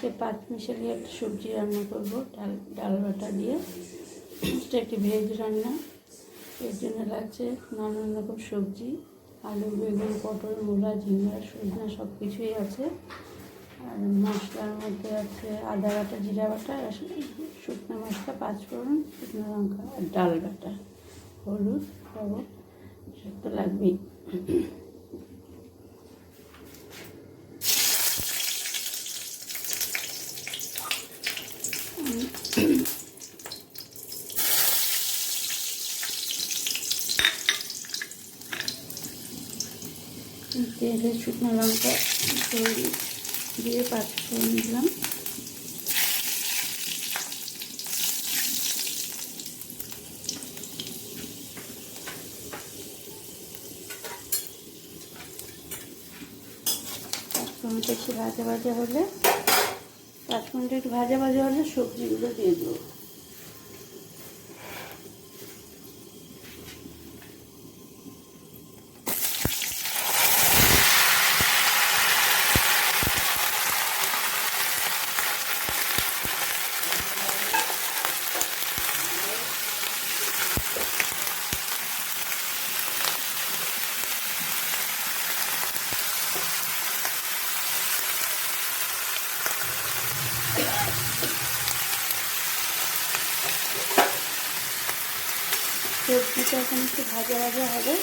আজকে 5 মিশালি একটা সবজি রান্না করব, ডাল বাটা দিয়ে। এটা একটি ভেজ রান্না। এর জন্য লাগছে নানান রকম সবজি, আলু, বেগুন, পটল, মূলা, ঝিঙ্গা, সজনা সব কিছুই আছে। আর মশলার মধ্যে আছে আদা বাটা, জিরা বাটা, শুকনো মশলা, পাঁচফোড়ন, শুকনো লঙ্কা আর ডাল বাটা, হলুদ, লবণ, এসব তো লাগবেই। তেলে শুকনো লঙ্কা দিয়ে পাঁচফোড়ন দিলাম। পাঁচফোড়নটা একটু ভাজা ভাজা হলে সবজিগুলো দিয়ে দেবো। সবজিটা এখন একটু ভাজা ভাজা হবে।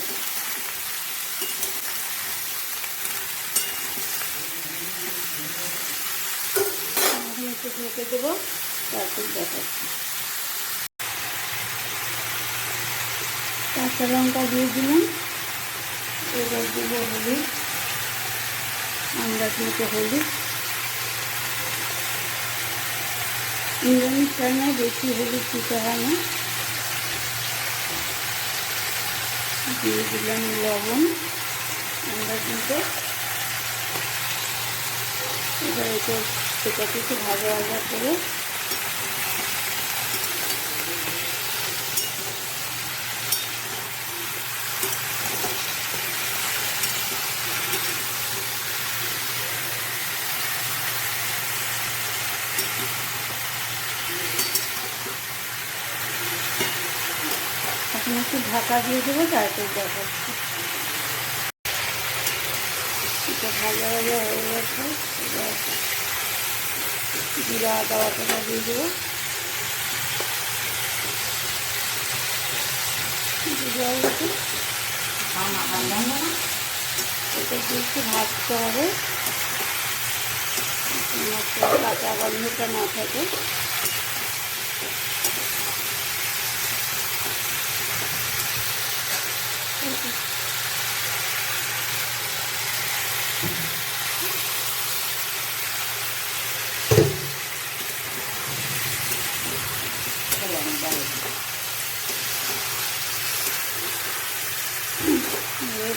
এখন একটু ঢেকে দেবো, তারপর দেখাচ্ছি। কাঁচা লঙ্কা দিয়ে দিলাম। এবার দেবো হলুদ, আন্দাজ মতো হলুদ। নিরামিষ রান্নায় বেশি হলুদ দিতে হয় না। দিয়ে দিলাম লবণ আন্দাজ মতো। এবার এটাকে একটু ভাজা ভাজা করে এখন একটু ঢাকা দিয়ে দেবো, তারপর দেখাচ্ছি। এটা ভাজা ভাজা হয়ে গেছে। এবার জিরা আদা বাটাটা দিয়ে দেবো। এটা দিয়ে একটু ভাজতে হবে, কাঁচা গন্ধটা না থাকে।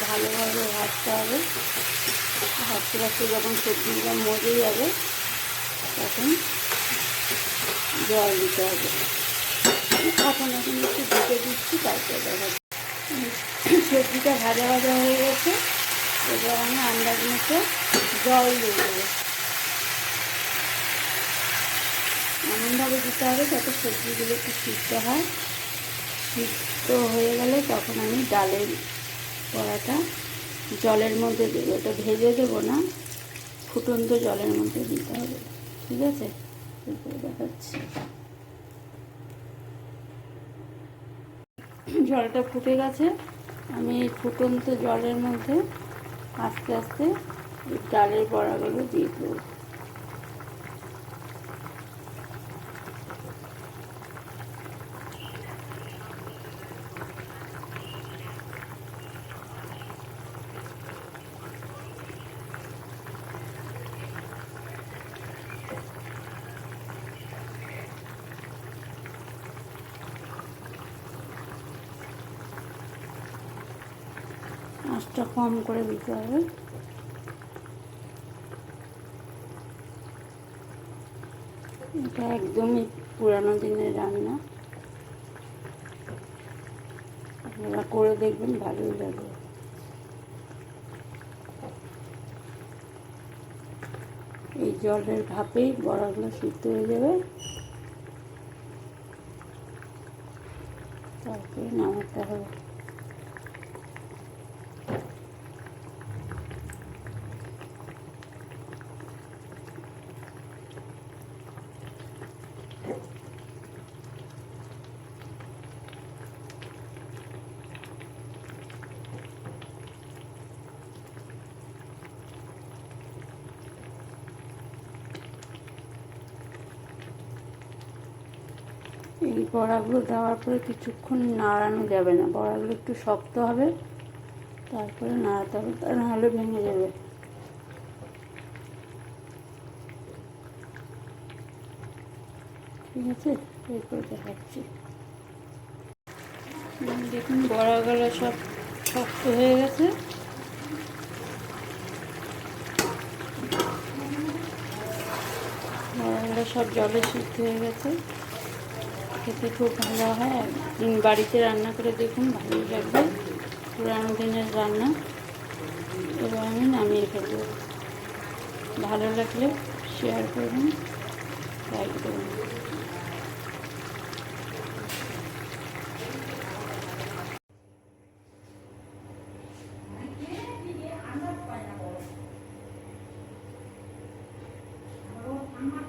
ভালোভাবে ভাজতে হবে। ভাজতে ভাজতে যখন সবজিগুলো মজে যাবে তখন জল দিতে হবে। এখন একটু ঢেকে দিচ্ছি, তারপর দেখাচ্ছি। সবজিটা ভাজা ভাজা হয়ে গেছে। এবার আমি আন্দাজ মতো জল দিয়ে দেবো। এমনভাবে দিতে হবে যাতে সবজিগুলো একটু সিদ্ধ হয়। সিদ্ধ হয়ে গেলে তখন আমি ডালের বড়াটা জলের মধ্যে দেবো। এটা ভেজে দেবো না, ফুটন্ত জলের মধ্যে দিতে হবে। ঠিক আছে, এরপরে দেখাচ্ছি। জলটা ফুটে গেছে। আমি এই ফুটন্ত জলের মধ্যে আস্তে আস্তে ডালের বড়াগুলো দিয়ে দেবো। আঁচটা কম করে দিতে হবে। এটা একদমই পুরানো দিনের রান্না, আপনারা করে দেখবেন, ভালোই লাগবে। এই জলের ভাপেই বড়াগুলো সিদ্ধ হয়ে যাবে, তারপরে নামাতে হবে। এই বড়াগুলো দেওয়ার পরে কিছুক্ষণ নাড়ানো যাবে না, বড়াগুলো একটু শক্ত হবে, তারপরে নাড়াতে হবে, তা নাহলে ভেঙে যাবে। ঠিক আছে, এরপরে দেখাচ্ছি। দেখুন বড়াগুলো সব শক্ত হয়ে গেছে। বড়াগুলো সব জলে সিদ্ধ হয়ে গেছে, খেতে খুব ভালো হয়। একদিন বাড়িতে রান্না করে দেখুন, ভালোই লাগবে, পুরানো দিনের রান্না। এবার আমি নামিয়ে ফেলব। ভালো লাগলে শেয়ার করুন, লাইক করুন। আমার